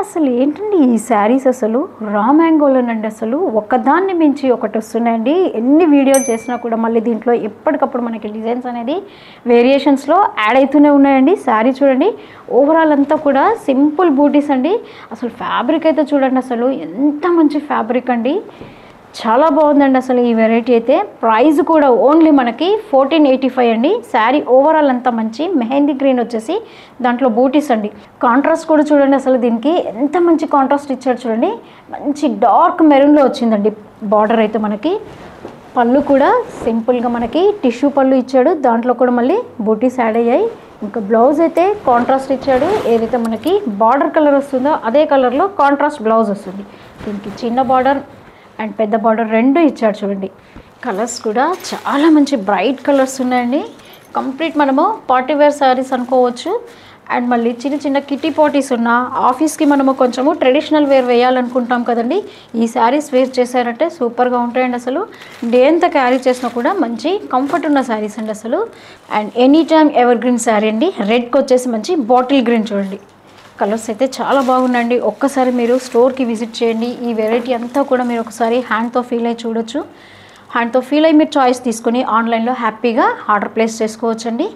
అసలు ఏంటండి ఈ శారీస్ అసలు రా మ్యాంగోలోనండి అసలు ఒకదాన్ని మించి ఒకటి వస్తున్నాయండి. ఎన్ని వీడియోలు చేసినా కూడా మళ్ళీ దీంట్లో ఎప్పటికప్పుడు మనకి డిజైన్స్ అనేది వేరియేషన్స్లో యాడ్ అవుతూనే ఉన్నాయండి. శారీ చూడండి, ఓవరాల్ అంతా కూడా సింపుల్ బూటీస్ అండి. అసలు ఫ్యాబ్రిక్ అయితే చూడండి, అసలు ఎంత మంచి ఫ్యాబ్రిక్ అండి, చాలా బాగుందండి అసలు ఈ వెరైటీ అయితే. ప్రైస్ కూడా ఓన్లీ మనకి 1485 అండి. శారీ ఓవరాల్ అంతా మంచి మెహందీ గ్రీన్ వచ్చేసి దాంట్లో బూటీస్ అండి. కాంట్రాస్ట్ కూడా చూడండి, అసలు దీనికి ఎంత మంచి కాంట్రాస్ట్ ఇచ్చాడు చూడండి. మంచి డార్క్ మెరూన్లో వచ్చిందండి బార్డర్ అయితే మనకి. పళ్ళు కూడా సింపుల్గా మనకి టిష్యూ పళ్ళు ఇచ్చాడు, దాంట్లో కూడా మళ్ళీ బూటీస్ యాడ్ అయ్యాయి. ఇంకా బ్లౌజ్ అయితే కాంట్రాస్ట్ ఇచ్చాడు, ఏదైతే మనకి బార్డర్ కలర్ వస్తుందో అదే కలర్లో కాంట్రాస్ట్ బ్లౌజ్ వస్తుంది. దీనికి చిన్న బార్డర్ అండ్ పెద్ద బార్డర్ రెండు ఇచ్చాడు చూడండి. కలర్స్ కూడా చాలా మంచి బ్రైట్ కలర్స్ ఉన్నాయండి. కంప్లీట్ మనము పార్టీ వేర్ శారీస్ అనుకోవచ్చు. అండ్ మళ్ళీ చిన్న చిన్న కిటీ పార్టీస్ ఉన్న ఆఫీస్కి మనము కొంచెము ట్రెడిషనల్ వేర్ వేయాలనుకుంటాం కదండి, ఈ శారీస్ వేర్ చేశారంటే సూపర్గా ఉంటాయండి. అసలు డే అంతా క్యారీ చేసినా కూడా మంచి కంఫర్ట్ ఉన్న శారీస్ అండి అసలు. And any time ever green sari అండి. రెడ్కి వచ్చేసి మంచి బాటిల్ గ్రీన్ చూడండి. కలర్స్ అయితే చాలా బాగున్నాయండి. ఒక్కసారి మీరు స్టోర్కి విజిట్ చేయండి. ఈ వెరైటీ అంతా కూడా మీరు ఒకసారి హ్యాండ్తో ఫీల్ అయ్యి చూడొచ్చు. హ్యాండ్తో ఫీల్ అయ్యి మీరు చాయిస్ తీసుకొని ఆన్లైన్లో హ్యాపీగా ఆర్డర్ ప్లేస్ చేసుకోవచ్చండి.